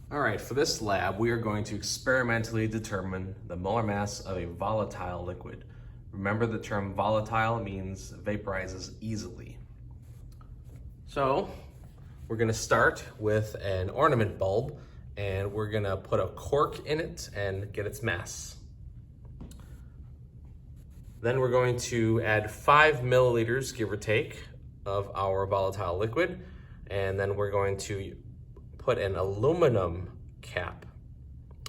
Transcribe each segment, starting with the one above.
All right, for this lab, we are going to experimentally determine the molar mass of a volatile liquid. Remember, the term volatile means vaporizes easily. So we're gonna start with an ornament bulb, and we're gonna put a cork in it and get its mass. Then we're going to add 5 milliliters, give or take, of our volatile liquid, and then we're going to put an aluminum cap.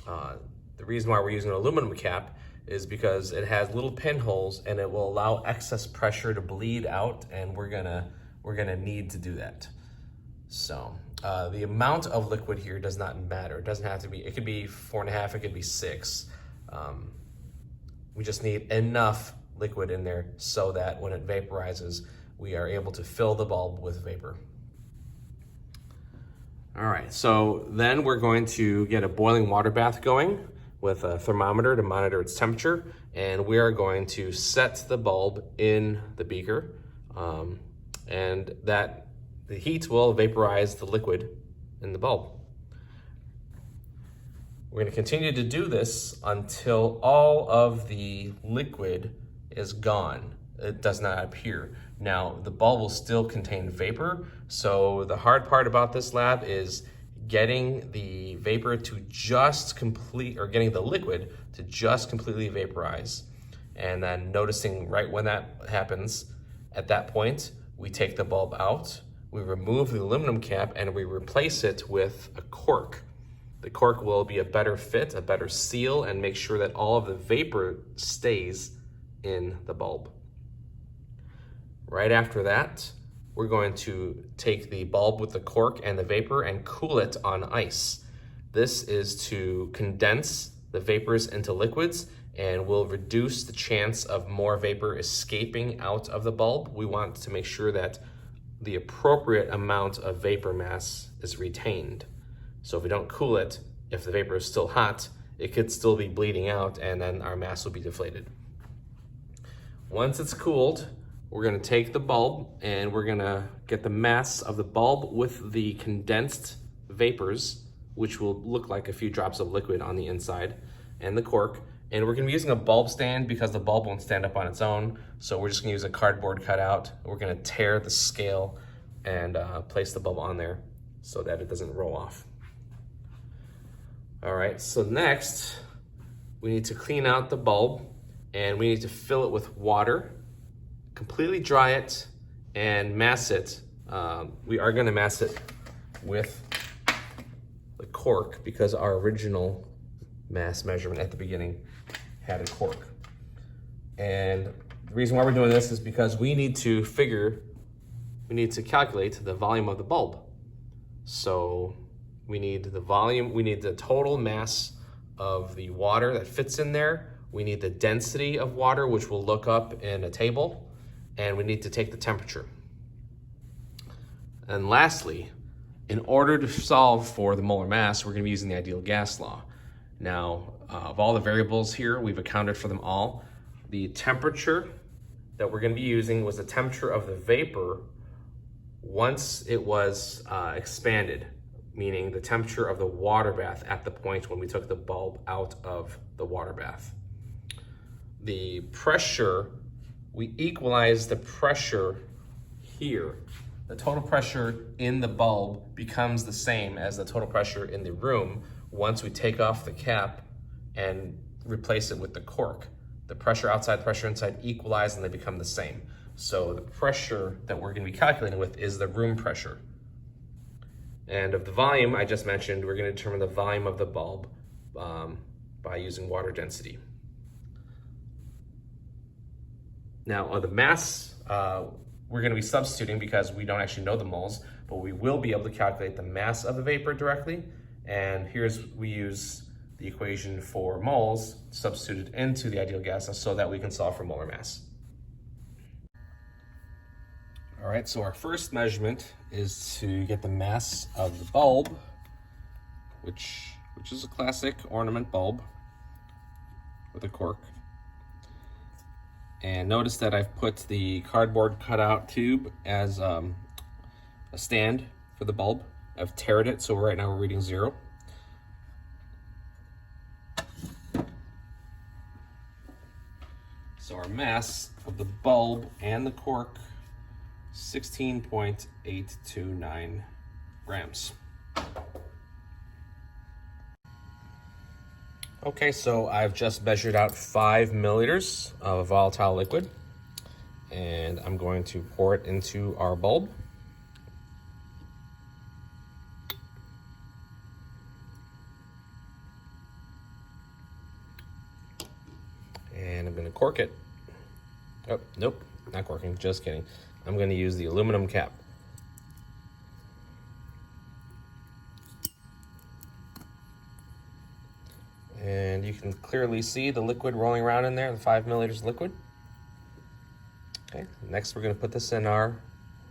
The reason why we're using an aluminum cap is because it has little pinholes and it will allow excess pressure to bleed out, and we're gonna need to do that. So the amount of liquid here does not matter. It doesn't have to be, it could be 4.5, it could be 6. We just need enough liquid in there so that when it vaporizes, we are able to fill the bulb with vapor. All right, so then we're going to get a boiling water bath going with a thermometer to monitor its temperature, and we are going to set the bulb in the beaker, and that the heat will vaporize the liquid in the bulb. We're going to continue to do this until all of the liquid is gone. It does not appear. Now, the bulb will still contain vapor, so the hard part about this lab is getting the vapor to just complete, or getting the liquid to just completely vaporize. And then noticing right when that happens, at that point, we take the bulb out, we remove the aluminum cap, and we replace it with a cork. The cork will be a better fit, a better seal, and make sure that all of the vapor stays in the bulb. Right after that, we're going to take the bulb with the cork and the vapor and cool it on ice. This is to condense the vapors into liquids and will reduce the chance of more vapor escaping out of the bulb. We want to make sure that the appropriate amount of vapor mass is retained. So if we don't cool it, if the vapor is still hot, it could still be bleeding out, and then our mass will be deflated. Once it's cooled, we're gonna take the bulb and we're gonna get the mass of the bulb with the condensed vapors, which will look like a few drops of liquid on the inside, and the cork. And we're gonna be using a bulb stand because the bulb won't stand up on its own. So we're just gonna use a cardboard cutout. We're gonna tear the scale and place the bulb on there so that it doesn't roll off. All right, so next we need to clean out the bulb and we need to fill it with water, completely dry it, and mass it. We are gonna mass it with the cork because our original mass measurement at the beginning had a cork. And the reason why we're doing this is because we need to calculate the volume of the bulb. So we need the volume, we need the total mass of the water that fits in there. We need the density of water, which we'll look up in a table, and we need to take the temperature. And lastly, in order to solve for the molar mass, we're gonna be using the ideal gas law. Now, of all the variables here, we've accounted for them all. The temperature that we're gonna be using was the temperature of the vapor once it was expanded, meaning the temperature of the water bath at the point when we took the bulb out of the water bath. The pressure, we equalize the pressure here. The total pressure in the bulb becomes the same as the total pressure in the room once we take off the cap and replace it with the cork. The pressure outside, the pressure inside equalize and they become the same. So the pressure that we're gonna be calculating with is the room pressure. And of the volume I just mentioned, we're gonna determine the volume of the bulb by using water density. Now, the mass, we're gonna be substituting because we don't actually know the moles, but we will be able to calculate the mass of the vapor directly. And we use the equation for moles substituted into the ideal gas so that we can solve for molar mass. All right, so our first measurement is to get the mass of the bulb, which is a classic ornament bulb with a cork. And notice that I've put the cardboard cutout tube as a stand for the bulb. I've tared it, so right now we're reading 0. So our mass of the bulb and the cork, 16.829 grams. Okay, so I've just measured out 5 milliliters of volatile liquid, and I'm going to pour it into our bulb. And I'm going to cork it. Oh, nope, not corking, just kidding. I'm going to use the aluminum cap. And you can clearly see the liquid rolling around in there, the 5 milliliters liquid. Okay, next we're going to put this in our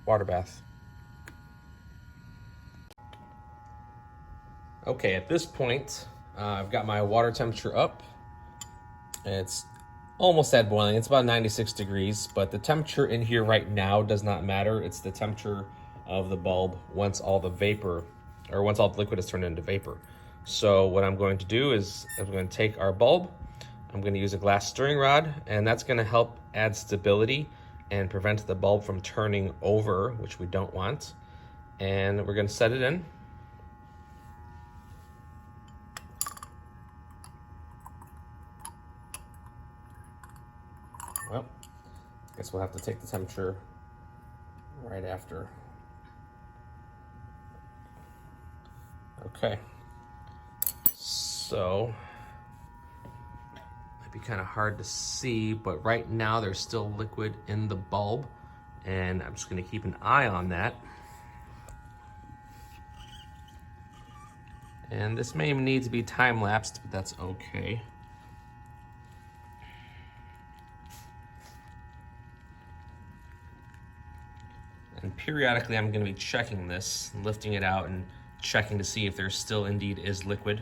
water bath. Okay, at this point, I've got my water temperature up. It's almost at boiling. It's about 96 degrees, but the temperature in here right now does not matter. It's the temperature of the bulb once all the vapor, or once all the liquid is turned into vapor. So what I'm going to do is I'm going to take our bulb, I'm going to use a glass stirring rod, and that's going to help add stability and prevent the bulb from turning over, which we don't want. And we're going to set it in. Well, I guess we'll have to take the temperature right after. Okay. So, might be kind of hard to see, but right now there's still liquid in the bulb, and I'm just going to keep an eye on that. And this may need to be time-lapsed, but that's okay. And periodically I'm going to be checking this, lifting it out and checking to see if there still indeed is liquid.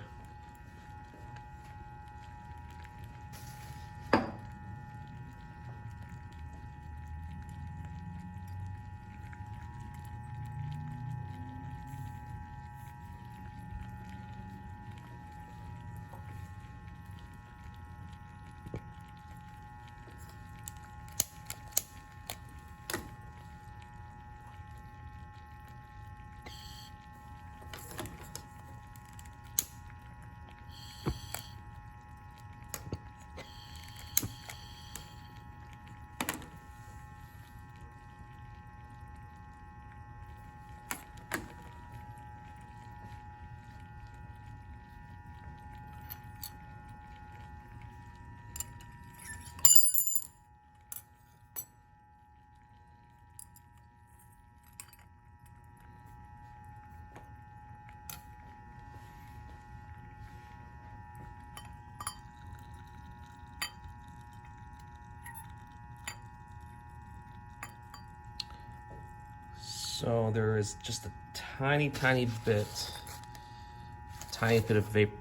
So there is just a tiny bit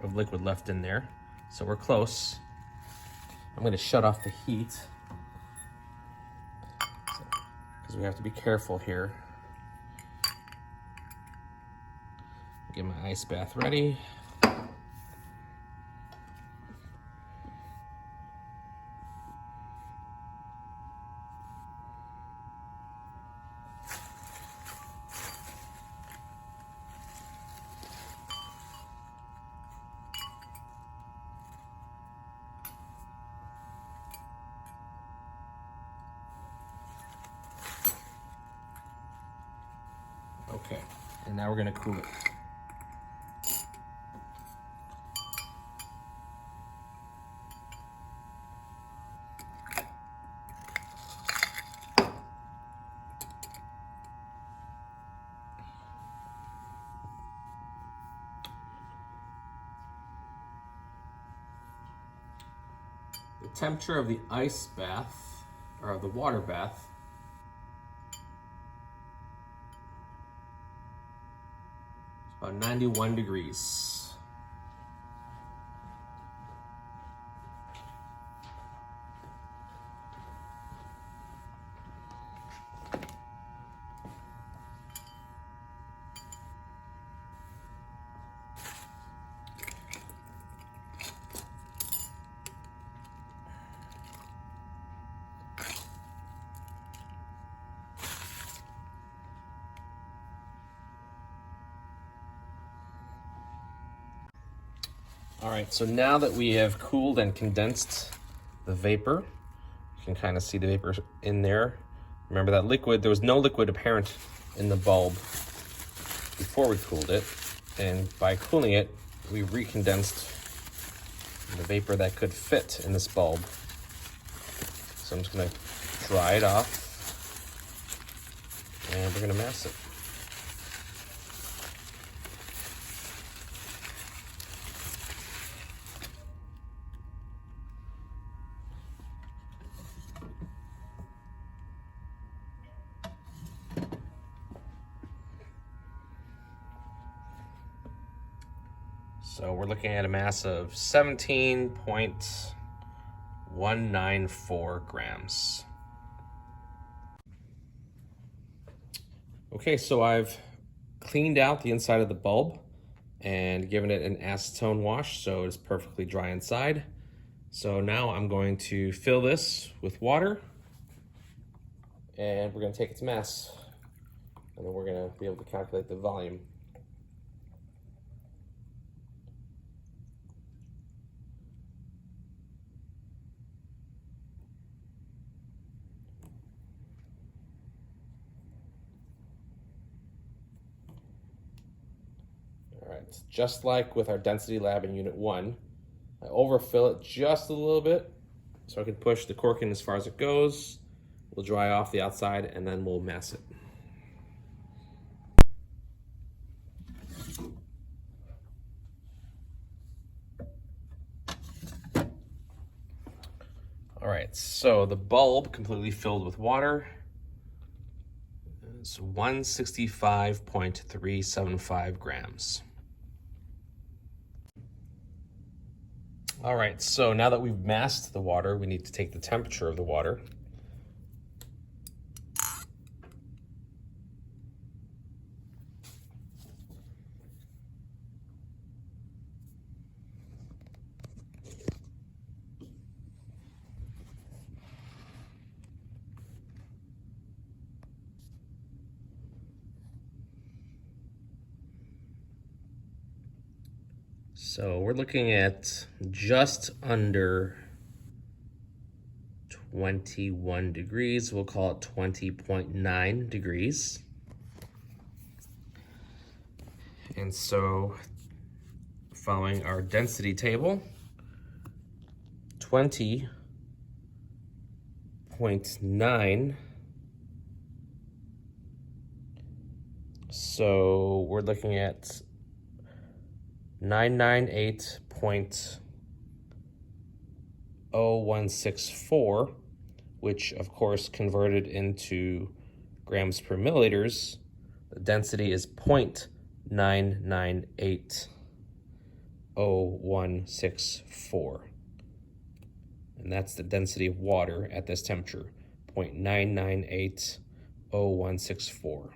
of liquid left in there. So we're close. I'm going to shut off the heat because we have to be careful here. Get my ice bath ready. Okay, and now we're going to cool it. The temperature of the ice bath, or of the water bath, is about 91 degrees. All right, so now that we have cooled and condensed the vapor, you can kind of see the vapor in there. Remember that liquid, there was no liquid apparent in the bulb before we cooled it. And by cooling it, we recondensed the vapor that could fit in this bulb. So I'm just gonna dry it off and we're gonna mass it. So we're looking at a mass of 17.194 grams. Okay, so I've cleaned out the inside of the bulb and given it an acetone wash so it's perfectly dry inside. So now I'm going to fill this with water and we're going to take its mass and then we're going to be able to calculate the volume. All right, just like with our density lab in Unit 1, I overfill it just a little bit so I can push the cork in as far as it goes. We'll dry off the outside and then we'll mass it. All right, so the bulb completely filled with water is 165.375 grams. All right, so now that we've masked the water, we need to take the temperature of the water. So we're looking at just under 21 degrees. We'll call it 20.9 degrees. And so following our density table, 20.9. So we're looking at 998.0164, which of course converted into grams per milliliters, the density is 0.9980164. And that's the density of water at this temperature, 0.9980164.